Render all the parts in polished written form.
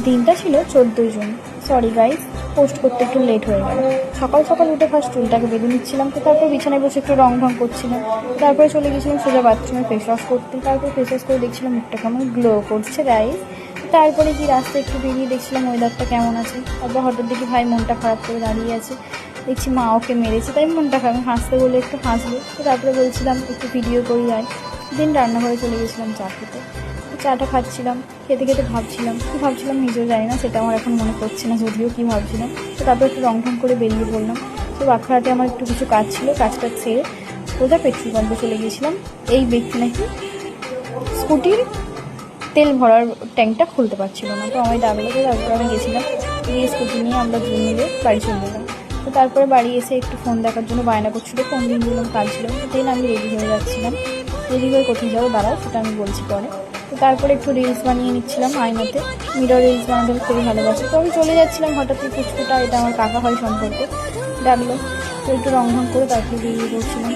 দিনটা ছিল 14ই June. Sorry guys, post করতে একটু লেট হয়ে গেল। সকাল সকাল উঠে ফার্স্ট চুলটাকে বেঁধে নিচ্ছিলাম, তো তারপর বিছানায় বসে একটু রং ঢং করছিলাম। তারপরে চলে গেছিলাম সোজা বাথরুমে ফেস ওয়াশ করতে। তারপর ফেস ওয়াশ করে দেখছিলাম মুখটা কেমন গ্লো করছে গাইস। তারপরে কি রাস্তায় একটু বেরিয়ে দেখছিলাম ওয়েদারটা কেমন আছে। তারপর হঠাৎ দেখি ভাই মনটা খারাপ করে দাঁড়িয়ে আছে। দেখছি মা ওকে মেরেছে, তাই মনটা খারাপ, হাসতে বলে একটু হাসলো। তো তারপরে বলছিলাম একটু ভিডিও করি আয়। দিন রান্নাঘরে চলে গেছিলাম চা খেতে। চাটা খাচ্ছিলাম, খেতে খেতে ভাবছিলাম কী ভাবছিলাম নিজেও জানি না, সেটা আমার এখন মনে পড়ছে না যদিও কী ভাবছিলাম। তো তারপর একটু রং ঢং করে বেরিয়ে পড়লাম। তো বাঁকড়াহাটে আমার একটু কিছু কাজ ছিল, কাজটা ছেড়ে সোজা পেট্রোল পাম্পে চলে গিয়েছিলাম। এই ব্যক্তি নাকি স্কুটির তেল ভরার ট্যাঙ্কটা খুলতে পারছিল না, তো আমায় ডাকলো। তো তারপরে আমি গেছিলাম, গিয়ে স্কুটি নিয়ে আমরা দুজন মিলে বাড়ি চলে গেলাম। তো তারপরে বাড়ি এসে একটু ফোন দেখার জন্য বায়না করছিলো, ফোন দিয়ে দিলাম, কাজ ছিল। দেন আমি রেডি হয়ে যাচ্ছিলাম। রেডি হয়ে কোথায় যাবো দাঁড়াও, সেটা আমি বলছি পরে। তো তারপরে একটু রিলস বানিয়ে নিচ্ছিলাম আয়নাতে। মিরর রিলস বানাতে আমি খুবই ভালোবাসি। তো আমি চলে যাচ্ছিলাম, হঠাৎই ফুচকুটা, এটা আমার কাকা হয় সম্পর্কে, ডাকলো। তো একটু রং ঢং করে তারপরে বেরিয়ে পড়ছিলাম।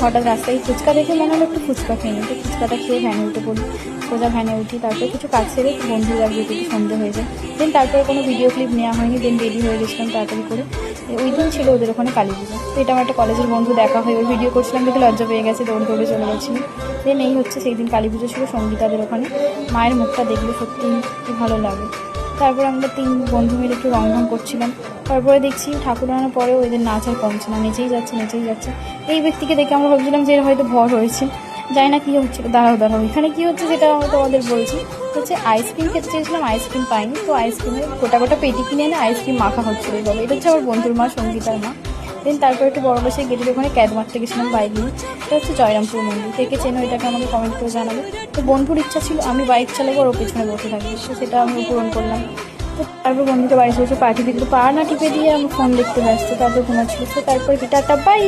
হঠাৎ রাস্তায় ফুচকা দেখে মনে হলো একটু ফুচকা খেয়ে নিই। তো ফুচকাটা খেয়ে ভ্যানে উঠে পড়ি। সোজা ভ্যানে উঠি, তারপরে কিছু কাজ সেরে বন্ধুরা যেতে সন্ধে হয়ে যায়। দেন তারপরে কোনো ভিডিও ক্লিপ নেওয়া হয়নি। দেন রেডি হয়ে গেছিলাম তাড়াতাড়ি করে। ওই দিন ছিল ওদের ওখানে কালী পুজো। তো এটা আমার একটা কলেজের বন্ধু দেখা হয়, ওই ভিডিও করছিলাম দেখে লজ্জা পেয়ে গেছে, দৌড়ে দৌড়ে চলে গেছিলো। দেন এই হচ্ছে সেই দিন কালী পুজো ছিল সঙ্গীতাদের ওখানে। মায়ের মুখটা দেখলে সত্যি কি ভালো লাগে। তারপরে আমরা 3 বন্ধু মিলে একটু রং ঢং করছিলাম। তারপরে দেখছি ঠাকুর আনার পরেও এদের নাচ আর কমছে না, নেচেই যাচ্ছে নেচেই যাচ্ছে। এই ব্যক্তিকে দেখে আমরা ভাবছিলাম যে এর হয়তো ভর হয়েছে, জানি না কী হচ্ছিলো। দাঁড়াও এখানে কী হচ্ছে সেটা আমি তোমাদের বলছি। হচ্ছে আইসক্রিম খেতে চেয়েছিলাম, আইসক্রিম পাইনি। তো আইসক্রিমের গোটা পেটি কিনে এনে আইসক্রিম মাখা হচ্ছিলো এইভাবে। এটা হচ্ছে আমার বন্ধুর মা, সঙ্গীতার মা। দেন তারপর একটু বড় বসে গেটের ওখানে ক্যাদ মারতে গেছিলাম বাইক নিয়ে। এটা হচ্ছে জয়রামপুর মন্দির। কে চেনো এটাকে আমাকে কমেন্ট করে জানাবে। তো বন্ধুর ইচ্ছা ছিল আমি বাইক চালাবো আর ও পেছনে বসে থাকবো, তো সেটা আমি পূরণ করলাম। তো তারপর বন্ধুকে বাড়ি এসে পাঠিয়ে দিল, পা না টিপে দিয়ে আমি ফোন দেখতে ব্যস্ত। তারপর ঘুমাচ্ছিল। তো তারপরে টাটা বাই।